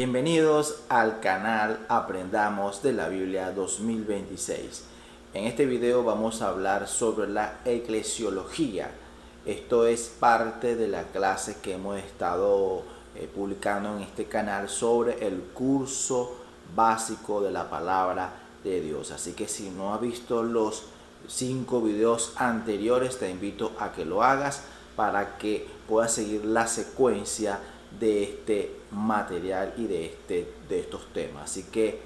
Bienvenidos al canal Aprendamos de la Biblia 2026. En este video vamos a hablar sobre la eclesiología. Esto es parte de la clase que hemos estado publicando en este canal sobre el curso básico de la palabra de Dios. Así que si no has visto los 5 videos anteriores, te invito a que lo hagas para que puedas seguir la secuencia de este material y de estos temas. Así que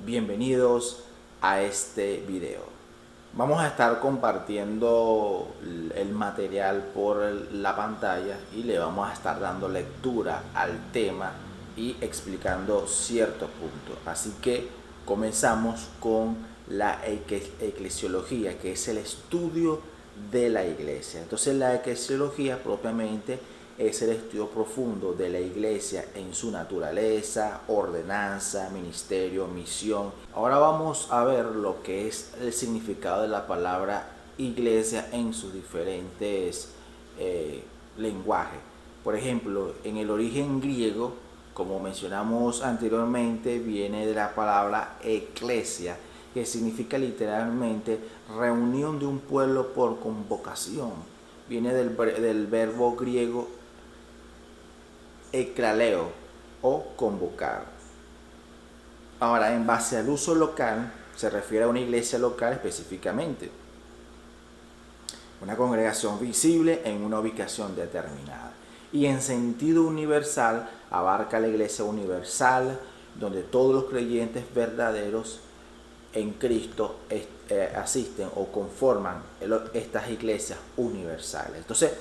bienvenidos a este video. Vamos a estar compartiendo el material por la pantalla y le vamos a estar dando lectura al tema y explicando ciertos puntos. Así que comenzamos con la eclesiología, que es el estudio de la iglesia. Entonces la eclesiología propiamente es el estudio profundo de la iglesia en su naturaleza, ordenanza, ministerio, misión. Ahora vamos a ver lo que es el significado de la palabra iglesia en sus diferentes lenguajes. Por ejemplo, en el origen griego, como mencionamos anteriormente, viene de la palabra eclesia, que significa literalmente reunión de un pueblo por convocación. Viene del verbo griego eklaleo o convocar. Ahora, en base al uso local, se refiere a una iglesia local específicamente, una congregación visible en una ubicación determinada. Y en sentido universal, abarca la iglesia universal, donde todos los creyentes verdaderos en Cristo asisten o conforman estas iglesias universales. Entonces,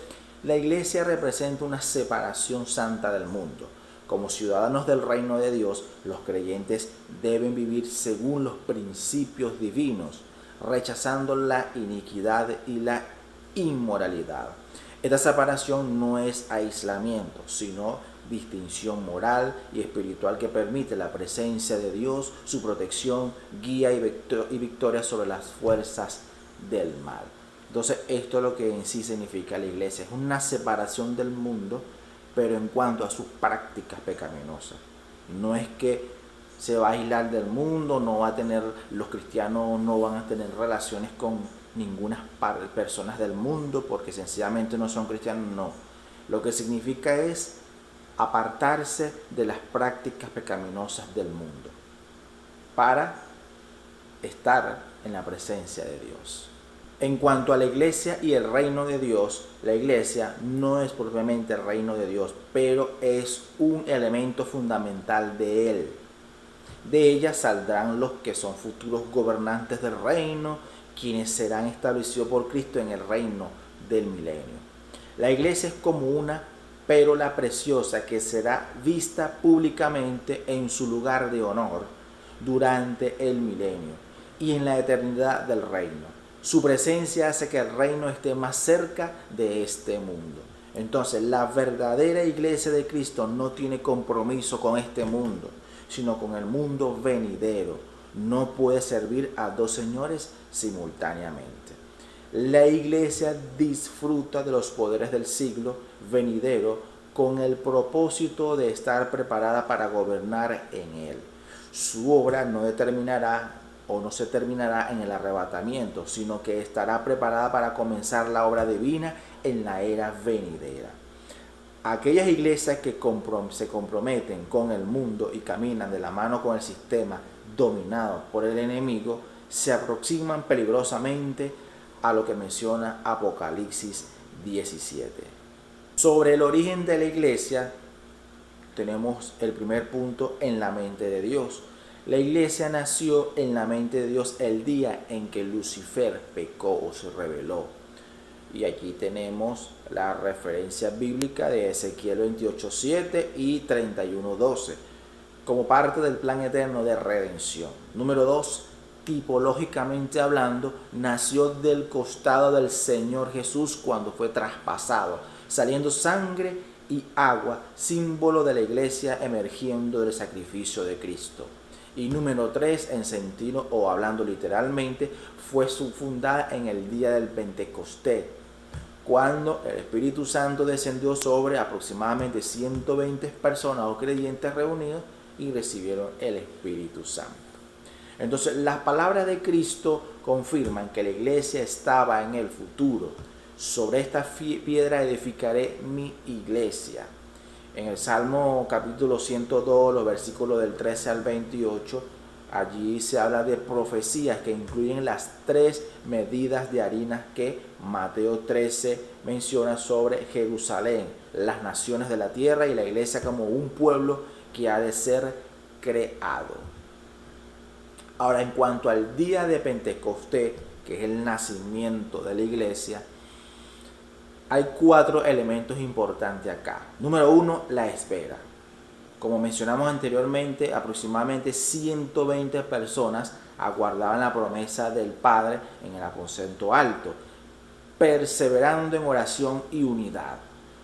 la iglesia representa una separación santa del mundo. Como ciudadanos del reino de Dios, los creyentes deben vivir según los principios divinos, rechazando la iniquidad y la inmoralidad. Esta separación no es aislamiento, sino distinción moral y espiritual que permite la presencia de Dios, su protección, guía y victoria sobre las fuerzas del mal. Entonces, esto es lo que en sí significa la iglesia. Es una separación del mundo, pero en cuanto a sus prácticas pecaminosas. No es que se va a aislar del mundo, los cristianos no van a tener relaciones con ninguna personas del mundo porque sencillamente no son cristianos, no. Lo que significa es apartarse de las prácticas pecaminosas del mundo para estar en la presencia de Dios. En cuanto a la iglesia y el reino de Dios, la iglesia no es propiamente el reino de Dios, pero es un elemento fundamental de él. De ella saldrán los que son futuros gobernantes del reino, quienes serán establecidos por Cristo en el reino del milenio. La iglesia es como una pérola preciosa que será vista públicamente en su lugar de honor durante el milenio y en la eternidad del reino. Su presencia hace que el reino esté más cerca de este mundo. Entonces, la verdadera iglesia de Cristo no tiene compromiso con este mundo, sino con el mundo venidero. No puede servir a dos señores simultáneamente. La iglesia disfruta de los poderes del siglo venidero con el propósito de estar preparada para gobernar en él. Su obra no se terminará en el arrebatamiento, sino que estará preparada para comenzar la obra divina en la era venidera. Aquellas iglesias que se comprometen con el mundo y caminan de la mano con el sistema dominado por el enemigo, se aproximan peligrosamente a lo que menciona Apocalipsis 17. Sobre el origen de la iglesia, tenemos el primer punto en la mente de Dios. La iglesia nació en la mente de Dios el día en que Lucifer pecó o se rebeló. Y aquí tenemos la referencia bíblica de Ezequiel 28:7 y 31:12 como parte del plan eterno de redención. Número 2, tipológicamente hablando, nació del costado del Señor Jesús cuando fue traspasado, saliendo sangre y agua, símbolo de la iglesia emergiendo del sacrificio de Cristo. Y número 3, en sentido o hablando literalmente, fue fundada en el día del Pentecostés, cuando el Espíritu Santo descendió sobre aproximadamente 120 personas o creyentes reunidos y recibieron el Espíritu Santo. Entonces, las palabras de Cristo confirman que la iglesia estaba en el futuro. Sobre esta piedra edificaré mi iglesia. En el Salmo capítulo 102, los versículos del 13 al 28, allí se habla de profecías que incluyen las 3 medidas de harina que Mateo 13 menciona sobre Jerusalén, las naciones de la tierra y la iglesia como un pueblo que ha de ser creado. Ahora, en cuanto al día de Pentecostés, que es el nacimiento de la iglesia, hay 4 elementos importantes acá. Número 1, la espera. Como mencionamos anteriormente, aproximadamente 120 personas aguardaban la promesa del Padre en el aposento alto, perseverando en oración y unidad.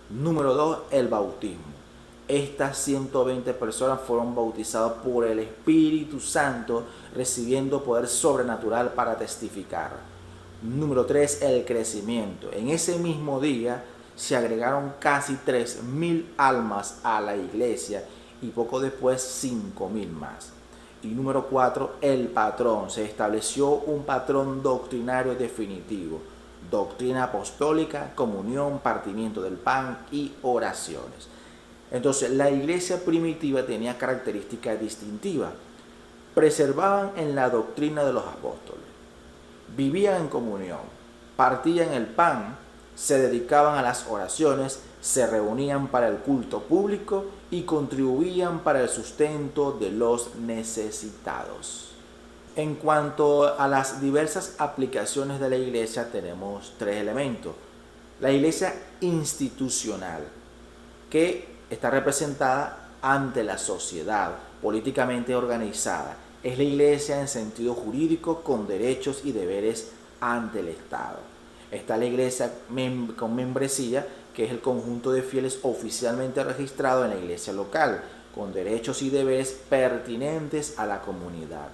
Número 2, el bautismo. Estas 120 personas fueron bautizadas por el Espíritu Santo, recibiendo poder sobrenatural para testificar. Número 3, el crecimiento. En ese mismo día se agregaron casi 3.000 almas a la iglesia y poco después 5.000 más. Y número 4, el patrón. Se estableció un patrón doctrinario definitivo. Doctrina apostólica, comunión, partimiento del pan y oraciones. Entonces, la iglesia primitiva tenía características distintivas. Preservaban en la doctrina de los apóstoles. Vivían en comunión, partían el pan, se dedicaban a las oraciones, se reunían para el culto público y contribuían para el sustento de los necesitados. En cuanto a las diversas aplicaciones de la iglesia, tenemos 3 elementos. La iglesia institucional, que está representada ante la sociedad, políticamente organizada. Es la iglesia en sentido jurídico con derechos y deberes ante el Estado. Está la iglesia con membresía, que es el conjunto de fieles oficialmente registrado en la iglesia local, con derechos y deberes pertinentes a la comunidad.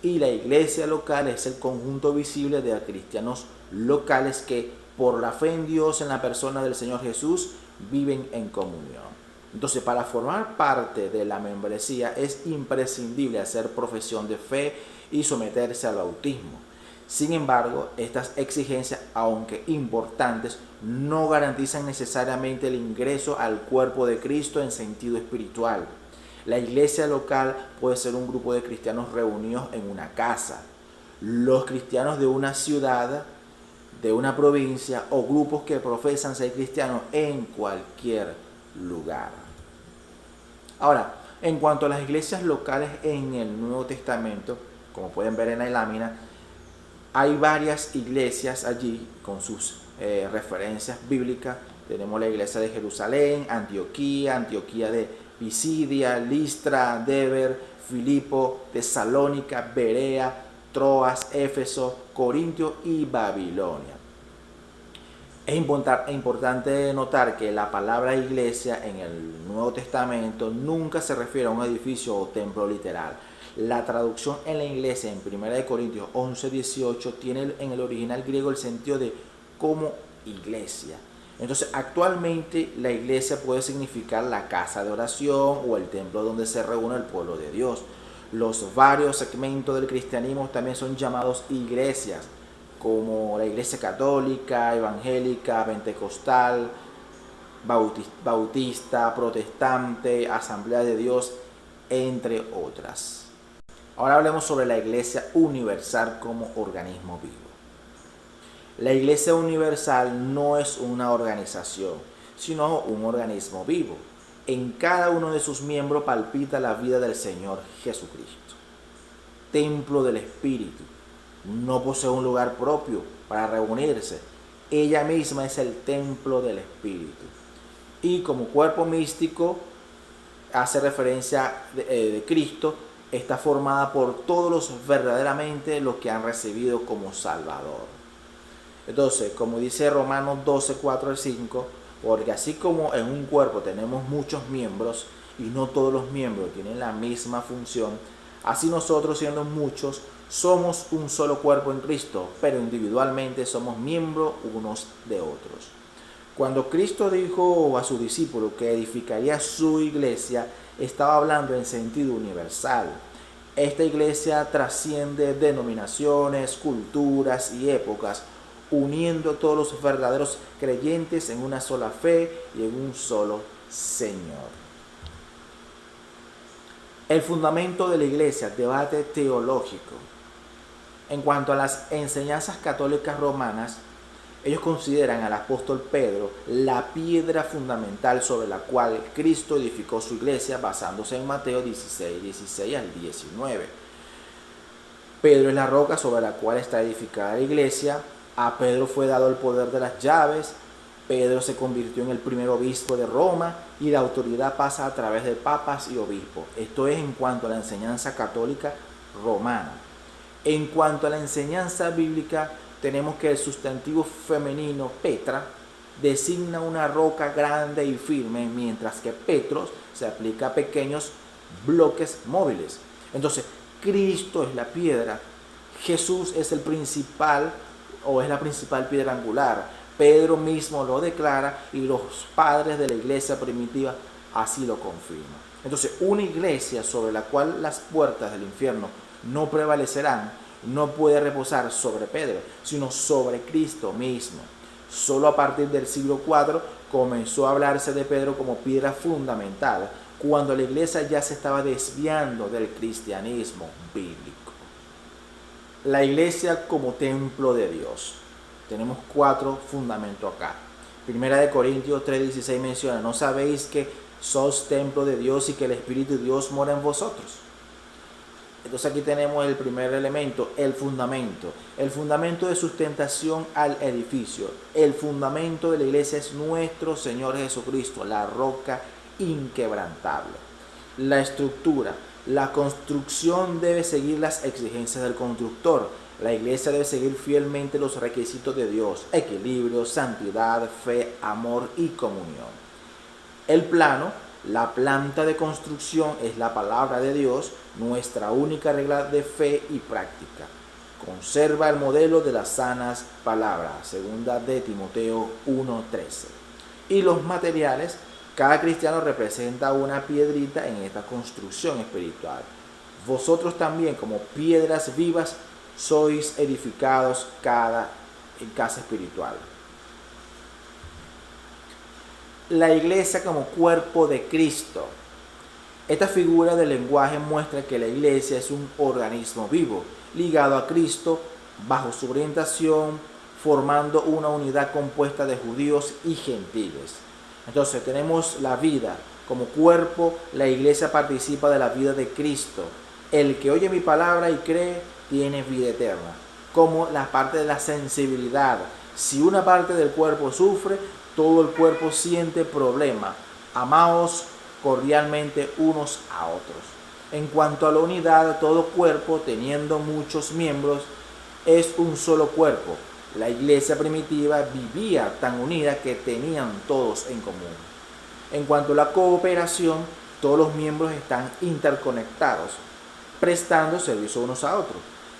Y la iglesia local es el conjunto visible de cristianos locales que, por la fe en Dios en la persona del Señor Jesús, viven en comunión. Entonces, para formar parte de la membresía es imprescindible hacer profesión de fe y someterse al bautismo. Sin embargo, estas exigencias, aunque importantes, no garantizan necesariamente el ingreso al cuerpo de Cristo en sentido espiritual. La iglesia local puede ser un grupo de cristianos reunidos en una casa. Los cristianos de una ciudad, de una provincia o grupos que profesan ser cristianos en cualquier lugar. Ahora, en cuanto a las iglesias locales en el Nuevo Testamento, como pueden ver en la lámina, hay varias iglesias allí con sus referencias bíblicas. Tenemos la iglesia de Jerusalén, Antioquía de Pisidia, Listra, Deber, Filipo, Tesalónica, Berea, Troas, Éfeso, Corintio y Babilonia. Es importante notar que la palabra iglesia en el Nuevo Testamento nunca se refiere a un edificio o templo literal. La traducción en la iglesia en 1 Corintios 11:18 tiene en el original griego el sentido de como iglesia. Entonces, actualmente la iglesia puede significar la casa de oración o el templo donde se reúne el pueblo de Dios. Los varios segmentos del cristianismo también son llamados iglesias, como la iglesia católica, evangélica, pentecostal, bautista, protestante, asamblea de Dios, entre otras. Ahora hablemos sobre la iglesia universal como organismo vivo. La iglesia universal no es una organización, sino un organismo vivo. En cada uno de sus miembros palpita la vida del Señor Jesucristo. Templo del Espíritu. No posee un lugar propio para reunirse. Ella misma es el templo del Espíritu. Y como cuerpo místico, hace referencia de Cristo, está formada por todos verdaderamente los que han recibido como Salvador. Entonces, como dice Romanos 12, 4 al 5, porque así como en un cuerpo tenemos muchos miembros y no todos los miembros tienen la misma función, así nosotros, siendo muchos, somos un solo cuerpo en Cristo, pero individualmente somos miembros unos de otros. Cuando Cristo dijo a sus discípulos que edificaría su iglesia, estaba hablando en sentido universal. Esta iglesia trasciende denominaciones, culturas y épocas, uniendo a todos los verdaderos creyentes en una sola fe y en un solo Señor. El fundamento de la iglesia, debate teológico. En cuanto a las enseñanzas católicas romanas, ellos consideran al apóstol Pedro la piedra fundamental sobre la cual Cristo edificó su iglesia, basándose en Mateo 16 al 19. Pedro es la roca sobre la cual está edificada la iglesia. A Pedro fue dado el poder de las llaves. Pedro se convirtió en el primer obispo de Roma y la autoridad pasa a través de papas y obispos. Esto es en cuanto a la enseñanza católica romana. En cuanto a la enseñanza bíblica, tenemos que el sustantivo femenino Petra designa una roca grande y firme, mientras que Petros se aplica a pequeños bloques móviles. Entonces, Cristo es la piedra, Jesús es el principal o es la principal piedra angular. Pedro mismo lo declara y los padres de la iglesia primitiva así lo confirman. Entonces, una iglesia sobre la cual las puertas del infierno no prevalecerán, no puede reposar sobre Pedro, sino sobre Cristo mismo. Solo a partir del siglo IV comenzó a hablarse de Pedro como piedra fundamental, cuando la iglesia ya se estaba desviando del cristianismo bíblico. La iglesia como templo de Dios. Tenemos 4 fundamentos acá. Primera de Corintios 3:16 menciona: ¿no sabéis que sois templo de Dios y que el Espíritu de Dios mora en vosotros? Entonces aquí tenemos el primer elemento, el fundamento. El fundamento de sustentación al edificio. El fundamento de la iglesia es nuestro Señor Jesucristo, la roca inquebrantable. La estructura. La construcción debe seguir las exigencias del constructor. La iglesia debe seguir fielmente los requisitos de Dios: equilibrio, santidad, fe, amor y comunión. El plano, la planta de construcción, es la palabra de Dios, nuestra única regla de fe y práctica. Conserva el modelo de las sanas palabras, segunda de Timoteo 1:13. Y los materiales, cada cristiano representa una piedrita en esta construcción espiritual. Vosotros también, como piedras vivas, sois edificados en casa espiritual. La iglesia como cuerpo de Cristo. Esta figura del lenguaje muestra que la iglesia es un organismo vivo, ligado a Cristo, bajo su orientación, formando una unidad compuesta de judíos y gentiles. Entonces tenemos la vida como cuerpo. La iglesia participa de la vida de Cristo. El que oye mi palabra y cree tiene vida eterna. Como la parte de la sensibilidad. Si una parte del cuerpo sufre, todo el cuerpo siente problema. Amaos cordialmente unos a otros. En cuanto a la unidad, todo cuerpo, teniendo muchos miembros, es un solo cuerpo. La iglesia primitiva vivía tan unida que tenían todos en común. En cuanto a la cooperación, todos los miembros están interconectados, prestando servicio unos a otros.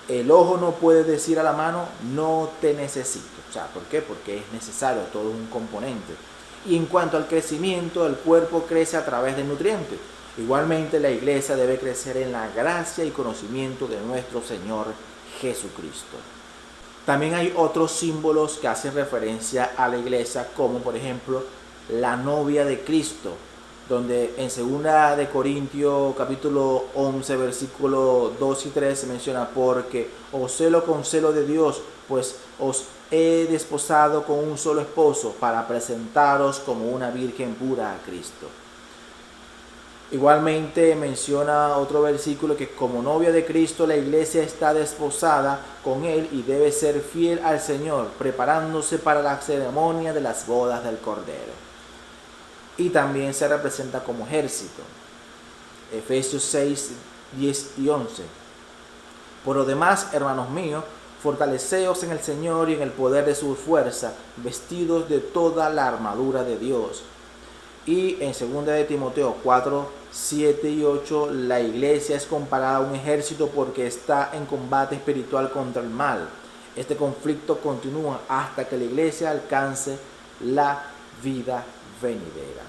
El ojo no puede decir a la mano: no te necesito. O sea, ¿por qué? Porque es necesario, todo es un componente. Y en cuanto al crecimiento, el cuerpo crece a través de nutrientes. Igualmente, la iglesia debe crecer en la gracia y conocimiento de nuestro Señor Jesucristo. También hay otros símbolos que hacen referencia a la iglesia, como por ejemplo la novia de Cristo, donde en 2 de Corintios capítulo 11 versículo 2 y 3 se menciona: porque os celo con celo de Dios, pues os he desposado con un solo esposo, para presentaros como una virgen pura a Cristo. Igualmente menciona otro versículo que como novia de Cristo la iglesia está desposada con él y debe ser fiel al Señor, preparándose para la ceremonia de las bodas del Cordero. Y también se representa como ejército. Efesios 6, 10 y 11. Por lo demás, hermanos míos, fortaleceos en el Señor y en el poder de su fuerza, vestidos de toda la armadura de Dios. Y en 2 de Timoteo 4, 7 y 8, la iglesia es comparada a un ejército porque está en combate espiritual contra el mal. Este conflicto continúa hasta que la iglesia alcance la vida venidera.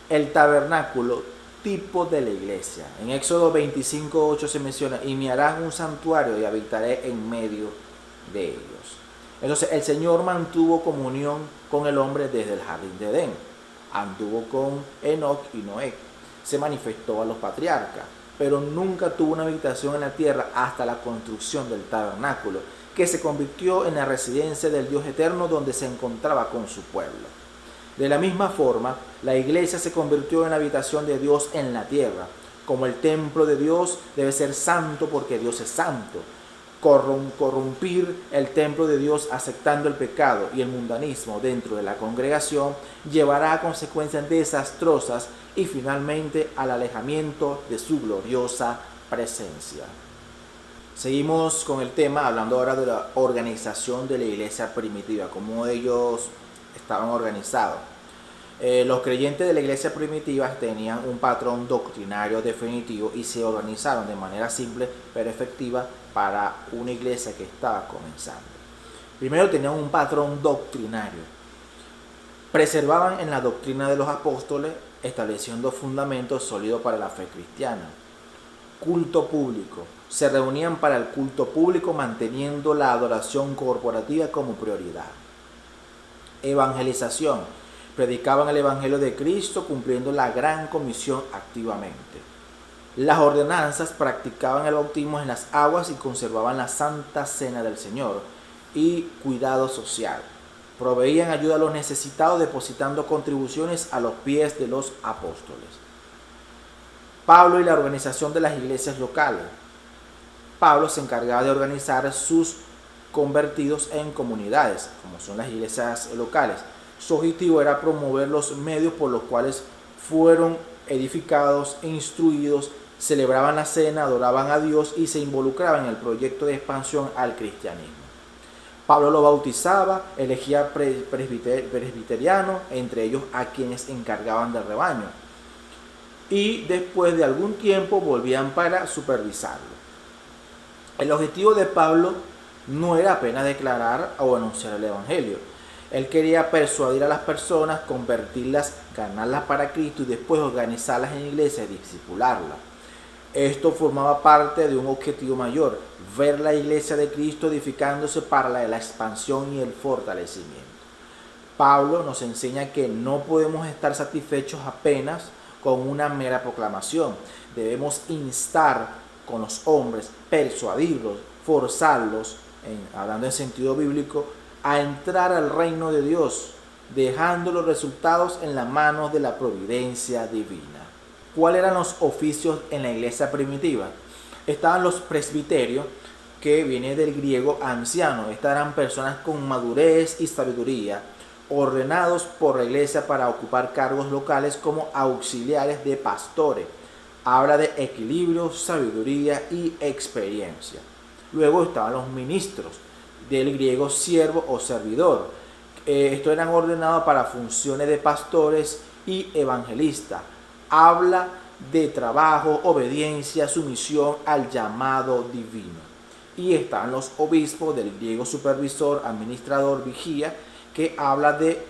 El tabernáculo, tipo de la iglesia. En Éxodo 25:8 se menciona: y me harás un santuario y habitaré en medio de ellos. Entonces el Señor mantuvo comunión con el hombre desde el jardín de Edén. Anduvo con Enoc y Noé. Se manifestó a los patriarcas, pero nunca tuvo una habitación en la tierra hasta la construcción del tabernáculo, que se convirtió en la residencia del Dios eterno donde se encontraba con su pueblo. De la misma forma, la iglesia se convirtió en la habitación de Dios en la tierra. Como el templo de Dios debe ser santo porque Dios es santo. Corrompir el templo de Dios aceptando el pecado y el mundanismo dentro de la congregación llevará a consecuencias desastrosas y finalmente al alejamiento de su gloriosa presencia. Seguimos con el tema, hablando ahora de la organización de la iglesia primitiva, cómo ellos estaban organizados. Los creyentes de la iglesia primitiva tenían un patrón doctrinario definitivo y se organizaron de manera simple pero efectiva para una iglesia que estaba comenzando. Primero tenían un patrón doctrinario. Preservaban en la doctrina de los apóstoles, estableciendo fundamentos sólidos para la fe cristiana. Culto público. Se reunían para el culto público manteniendo la adoración corporativa como prioridad. Evangelización. Predicaban el Evangelio de Cristo cumpliendo la gran comisión activamente. Las ordenanzas, practicaban el bautismo en las aguas y conservaban la Santa Cena del Señor. Y cuidado social. Proveían ayuda a los necesitados depositando contribuciones a los pies de los apóstoles. Pablo y la organización de las iglesias locales. Pablo se encargaba de organizar sus convertidos en comunidades, como son las iglesias locales. Su objetivo era promover los medios por los cuales fueron edificados e instruidos, celebraban la cena, adoraban a Dios y se involucraban en el proyecto de expansión al cristianismo. Pablo lo bautizaba, elegía presbiterianos, entre ellos a quienes encargaban del rebaño, y después de algún tiempo volvían para supervisarlo. El objetivo de Pablo no era apenas declarar o anunciar el Evangelio. Él quería persuadir a las personas, convertirlas, ganarlas para Cristo y después organizarlas en iglesias y discipularlas. Esto formaba parte de un objetivo mayor, ver la iglesia de Cristo edificándose para la expansión y el fortalecimiento. Pablo nos enseña que no podemos estar satisfechos apenas con una mera proclamación. Debemos instar con los hombres, persuadirlos, forzarlos, hablando en sentido bíblico, a entrar al reino de Dios, dejando los resultados en las manos de la providencia divina. ¿Cuáles eran los oficios en la iglesia primitiva? Estaban los presbiterios, que viene del griego anciano. Estas eran personas con madurez y sabiduría, ordenados por la iglesia para ocupar cargos locales como auxiliares de pastores. Habla de equilibrio, sabiduría y experiencia. Luego estaban los ministros, del griego siervo o servidor. Estos eran ordenados para funciones de pastores y evangelistas. Habla de trabajo, obediencia, sumisión al llamado divino. Y están los obispos, del griego supervisor, administrador, vigía, que habla de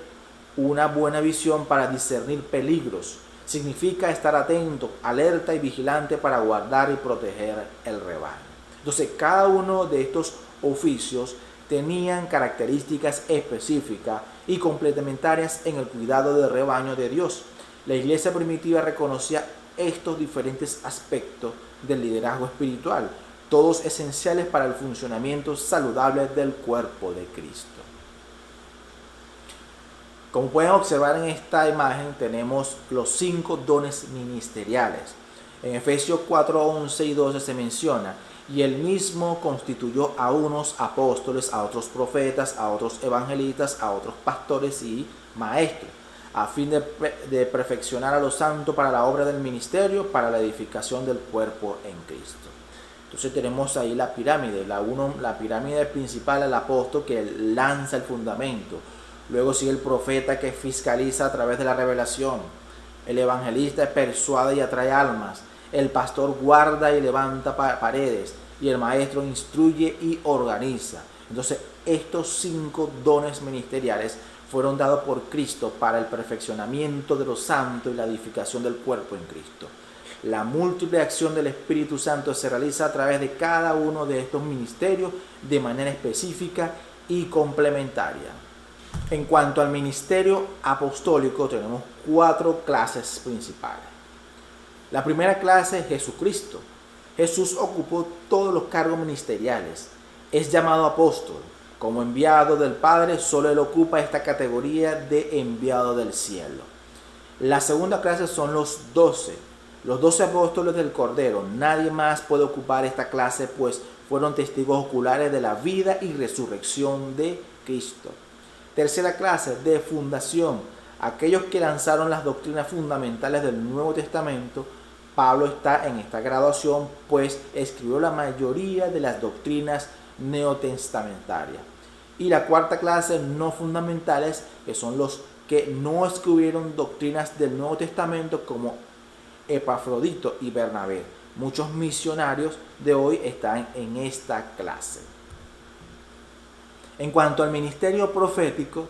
una buena visión para discernir peligros. Significa estar atento, alerta y vigilante para guardar y proteger el rebaño. Entonces, cada uno de estos oficios tenían características específicas y complementarias en el cuidado del rebaño de Dios. La iglesia primitiva reconocía estos diferentes aspectos del liderazgo espiritual, todos esenciales para el funcionamiento saludable del cuerpo de Cristo. Como pueden observar en esta imagen, tenemos los 5 dones ministeriales. En Efesios 4, 11 y 12 se menciona: y él mismo constituyó a unos apóstoles, a otros profetas, a otros evangelistas, a otros pastores y maestros, a fin de perfeccionar a los santos para la obra del ministerio, para la edificación del cuerpo en Cristo. Entonces tenemos ahí la pirámide, la pirámide principal, el apóstol que lanza el fundamento. Luego sigue el profeta que fiscaliza a través de la revelación. El evangelista persuade y atrae almas. El pastor guarda y levanta paredes, y el maestro instruye y organiza. Entonces, estos 5 dones ministeriales fueron dados por Cristo para el perfeccionamiento de los santos y la edificación del cuerpo en Cristo. La múltiple acción del Espíritu Santo se realiza a través de cada uno de estos ministerios de manera específica y complementaria. En cuanto al ministerio apostólico, tenemos 4 clases principales. La primera clase es Jesucristo. Jesús ocupó todos los cargos ministeriales. Es llamado apóstol. Como enviado del Padre, solo él ocupa esta categoría de enviado del cielo. La segunda clase son los 12 apóstoles del Cordero. Nadie más puede ocupar esta clase, pues fueron testigos oculares de la vida y resurrección de Cristo. Tercera clase, de fundación. Aquellos que lanzaron las doctrinas fundamentales del Nuevo Testamento. Pablo está en esta graduación, pues escribió la mayoría de las doctrinas neotestamentarias. Y la cuarta clase, no fundamentales, que son los que no escribieron doctrinas del Nuevo Testamento, como Epafrodito y Bernabé. Muchos misionarios de hoy están en esta clase. En cuanto al ministerio profético,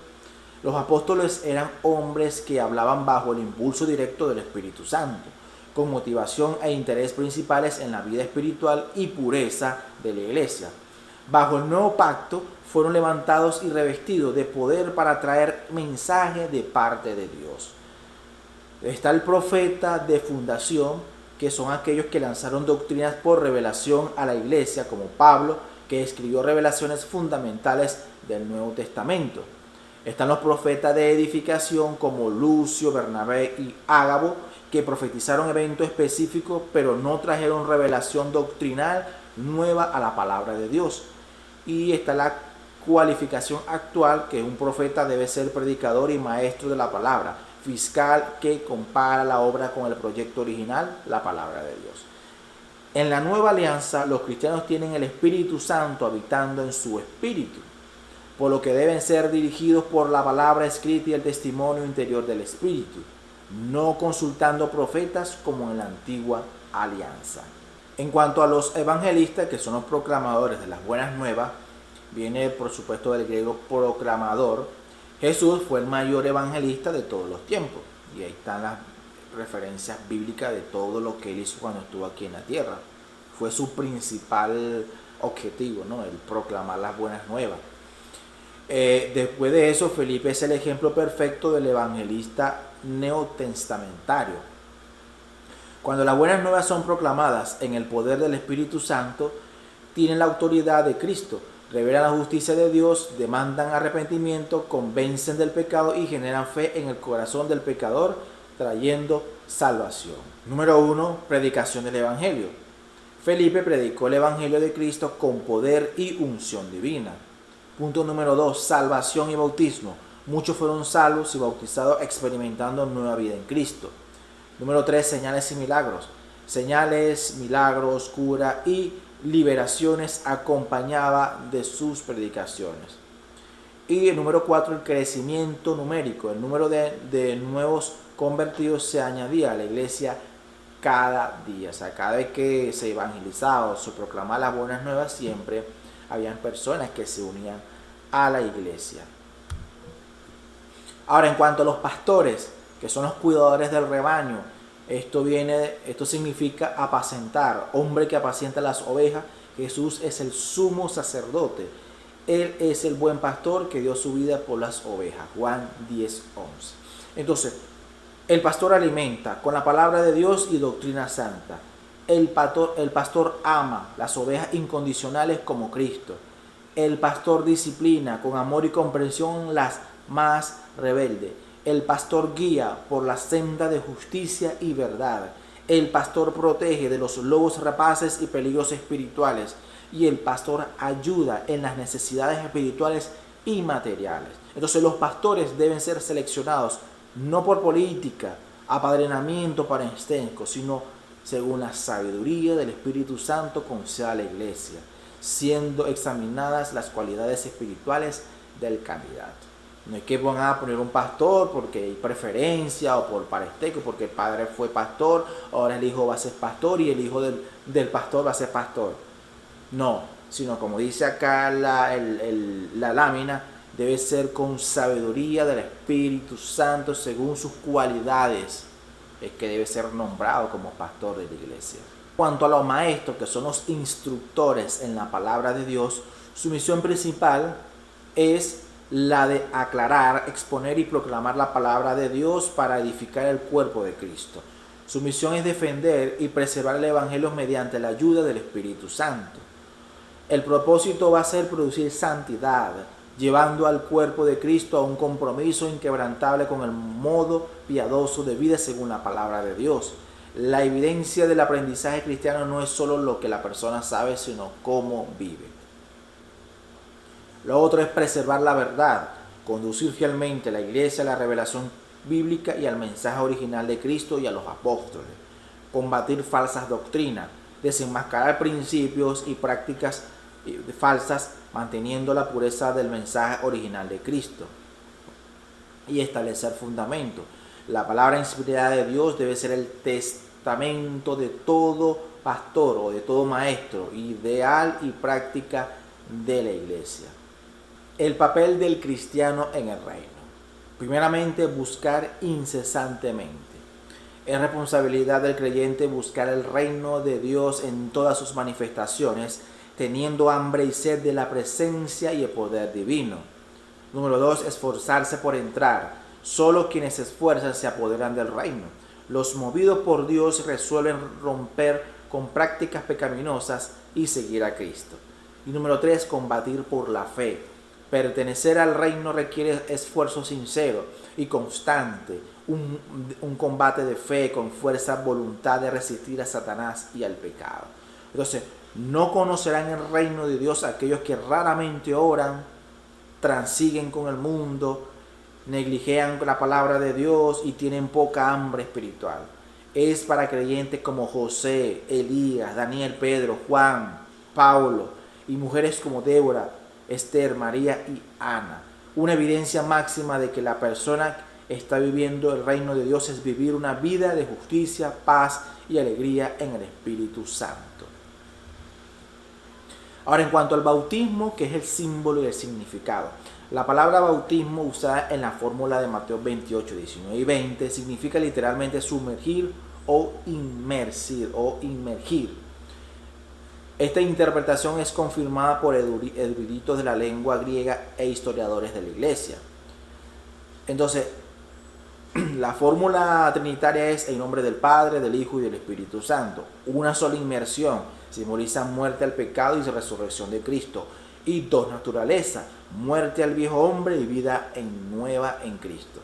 los apóstoles eran hombres que hablaban bajo el impulso directo del Espíritu Santo, con motivación e interés principales en la vida espiritual y pureza de la iglesia. Bajo el nuevo pacto fueron levantados y revestidos de poder para traer mensaje de parte de Dios. Está el profeta de fundación, que son aquellos que lanzaron doctrinas por revelación a la iglesia, como Pablo, que escribió revelaciones fundamentales del Nuevo Testamento. Están los profetas de edificación, como Lucio, Bernabé y Ágabo, que profetizaron eventos específicos, pero no trajeron revelación doctrinal nueva a la palabra de Dios. Y está la cualificación actual, que un profeta debe ser predicador y maestro de la palabra, fiscal que compara la obra con el proyecto original, la palabra de Dios. En la nueva alianza, los cristianos tienen el Espíritu Santo habitando en su espíritu, por lo que deben ser dirigidos por la palabra escrita y el testimonio interior del Espíritu, no consultando profetas como en la antigua alianza. En cuanto a los evangelistas, que son los proclamadores de las buenas nuevas, viene por supuesto del griego proclamador. Jesús fue el mayor evangelista de todos los tiempos, y ahí están las referencias bíblicas de todo lo que él hizo cuando estuvo aquí en la tierra. Fue su principal objetivo, ¿no? El proclamar las buenas nuevas. Después de eso, Felipe es el ejemplo perfecto del evangelista neotestamentario. Cuando las buenas nuevas son proclamadas en el poder del Espíritu Santo, tienen la autoridad de Cristo, revelan la justicia de Dios, demandan arrepentimiento, convencen del pecado y generan fe en el corazón del pecador, trayendo salvación. Número 1. Predicación del Evangelio. Felipe predicó el Evangelio de Cristo con poder y unción divina. Punto número 2. Salvación y bautismo. Muchos fueron salvos y bautizados experimentando nueva vida en Cristo. Número 3. Señales y milagros. Señales, milagros, cura y liberaciones acompañaba de sus predicaciones. Y el número 4, el crecimiento numérico. El número de nuevos convertidos se añadía a la iglesia cada día. O sea, cada vez que se evangelizaba o se proclamaba las buenas nuevas, siempre habían personas que se unían a la iglesia. Ahora, en cuanto a los pastores, que son los cuidadores del rebaño, esto significa apacentar, hombre que apacienta las ovejas. Jesús es el sumo sacerdote. Él es el buen pastor que dio su vida por las ovejas. Juan 10:11. Entonces, el pastor alimenta con la palabra de Dios y doctrina santa. El pastor ama las ovejas incondicionales como Cristo. El pastor disciplina con amor y comprensión las más rebeldes. El pastor guía por la senda de justicia y verdad. El pastor protege de los lobos rapaces y peligros espirituales. Y el pastor ayuda en las necesidades espirituales y materiales. Entonces los pastores deben ser seleccionados no por política, apadrinamiento parentesco, sino según la sabiduría del Espíritu Santo conceda a la iglesia, siendo examinadas las cualidades espirituales del candidato. No es que van a poner un pastor porque hay preferencia o por parentesco, porque el padre fue pastor, ahora el hijo va a ser pastor y el hijo del pastor va a ser pastor. No, sino como dice acá la lámina, debe ser con sabiduría del Espíritu Santo según sus cualidades. Es que debe ser nombrado como pastor de la iglesia. En cuanto a los maestros, que son los instructores en la palabra de Dios, su misión principal es la de aclarar, exponer y proclamar la palabra de Dios para edificar el cuerpo de Cristo. Su misión es defender y preservar el Evangelio mediante la ayuda del Espíritu Santo. El propósito va a ser producir santidad, llevando al cuerpo de Cristo a un compromiso inquebrantable con el modo piadoso de vida según la palabra de Dios. La evidencia del aprendizaje cristiano no es solo lo que la persona sabe, sino cómo vive. Lo otro es preservar la verdad, conducir fielmente a la iglesia a la revelación bíblica y al mensaje original de Cristo y a los apóstoles, combatir falsas doctrinas, desenmascarar principios y prácticas falsas, manteniendo la pureza del mensaje original de Cristo y establecer fundamentos. La palabra inspirada de Dios debe ser el testamento de todo pastor o de todo maestro, ideal y práctica de la iglesia. El papel del cristiano en el reino. Primeramente, buscar incesantemente. Es responsabilidad del creyente buscar el reino de Dios en todas sus manifestaciones, teniendo hambre y sed de la presencia y el poder divino. Número 2, esforzarse por entrar. Solo quienes se esfuerzan se apoderan del reino. Los movidos por Dios resuelven romper con prácticas pecaminosas y seguir a Cristo. Y número 3, combatir por la fe. Pertenecer al reino requiere esfuerzo sincero y constante, un combate de fe con fuerza, voluntad de resistir a Satanás y al pecado. Entonces, no conocerán el reino de Dios aquellos que raramente oran, transiguen con el mundo, negligean la palabra de Dios y tienen poca hambre espiritual. Es para creyentes como José, Elías, Daniel, Pedro, Juan, Pablo y mujeres como Débora, Esther, María y Ana. Una evidencia máxima de que la persona está viviendo el reino de Dios es vivir una vida de justicia, paz y alegría en el Espíritu Santo. Ahora, en cuanto al bautismo, que es el símbolo y el significado. La palabra bautismo, usada en la fórmula de Mateo 28, 19 y 20, significa literalmente sumergir o inmergir. Esta interpretación es confirmada por eruditos de la lengua griega e historiadores de la iglesia. Entonces, la fórmula trinitaria es en nombre del Padre, del Hijo y del Espíritu Santo. Una sola inmersión simboliza muerte al pecado y resurrección de Cristo. Y dos naturalezas, muerte al viejo hombre y vida nueva en Cristo.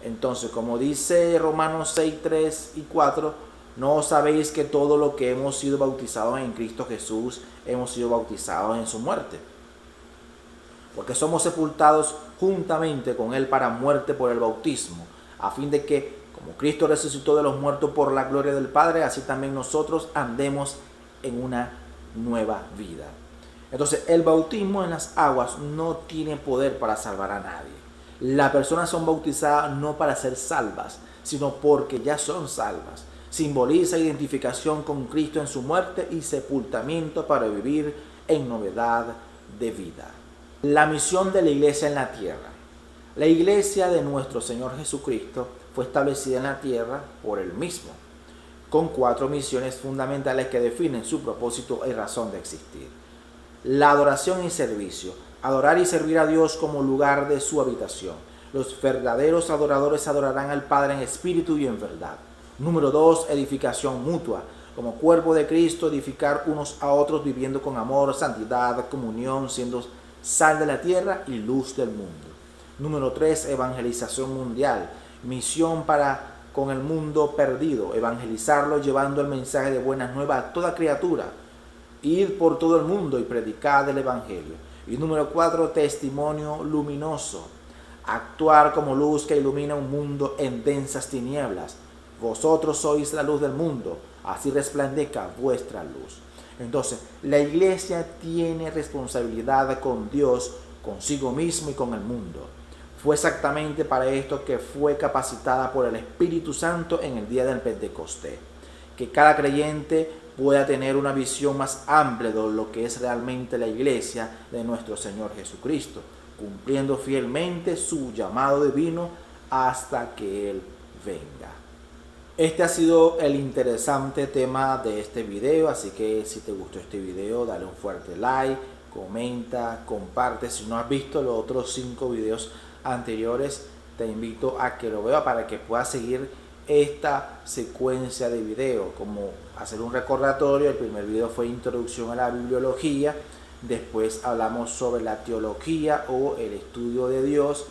Entonces, como dice Romanos 6, 3 y 4, ¿no sabéis que todo lo que hemos sido bautizados en Cristo Jesús, hemos sido bautizados en su muerte? Porque somos sepultados juntamente con Él para muerte por el bautismo, a fin de que, como Cristo resucitó de los muertos por la gloria del Padre, así también nosotros andemos en una nueva vida. Entonces, el bautismo en las aguas no tiene poder para salvar a nadie. Las personas son bautizadas no para ser salvas, sino porque ya son salvas. Simboliza identificación con Cristo en su muerte y sepultamiento para vivir en novedad de vida. La misión de la iglesia en la tierra. La iglesia de nuestro Señor Jesucristo fue establecida en la tierra por Él mismo, con 4 misiones fundamentales que definen su propósito y razón de existir. La adoración y servicio. Adorar y servir a Dios como lugar de su habitación. Los verdaderos adoradores adorarán al Padre en espíritu y en verdad. Número 2, edificación mutua. Como cuerpo de Cristo, edificar unos a otros viviendo con amor, santidad, comunión, siendo sal de la tierra y luz del mundo. Número 3, evangelización mundial. Misión para con el mundo perdido. Evangelizarlo llevando el mensaje de buenas nuevas a toda criatura. Ir por todo el mundo y predicar el evangelio. Y número 4, testimonio luminoso. Actuar como luz que ilumina un mundo en densas tinieblas. Vosotros sois la luz del mundo, así resplandezca vuestra luz. Entonces, la iglesia tiene responsabilidad con Dios, consigo mismo y con el mundo. Fue exactamente para esto que fue capacitada por el Espíritu Santo en el día del Pentecostés. Que cada creyente pueda tener una visión más amplia de lo que es realmente la iglesia de nuestro Señor Jesucristo, cumpliendo fielmente su llamado divino hasta que Él venga. Este ha sido el interesante tema de este video, así que si te gustó este video, dale un fuerte like, comenta, comparte. Si no has visto los otros 5 videos anteriores, te invito a que lo veas para que puedas seguir esta secuencia de videos. Como hacer un recordatorio, el primer video fue introducción a la bibliología, después hablamos sobre la teología o el estudio de Dios,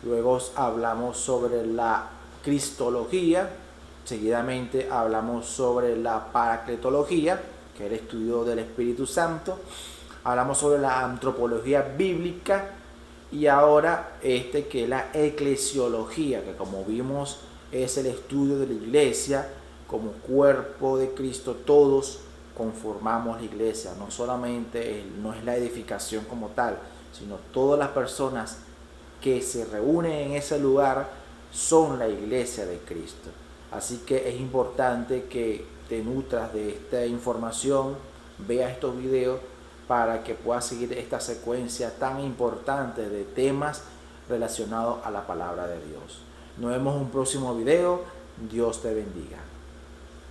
luego hablamos sobre la cristología, seguidamente hablamos sobre la paracletología, que es el estudio del Espíritu Santo, hablamos sobre la antropología bíblica y ahora que es la eclesiología, que como vimos es el estudio de la iglesia como cuerpo de Cristo. Todos conformamos la iglesia, no solamente no es la edificación como tal, sino todas las personas que se reúnen en ese lugar son la iglesia de Cristo. Así que es importante que te nutras de esta información, veas estos videos para que puedas seguir esta secuencia tan importante de temas relacionados a la palabra de Dios. Nos vemos en un próximo video. Dios te bendiga.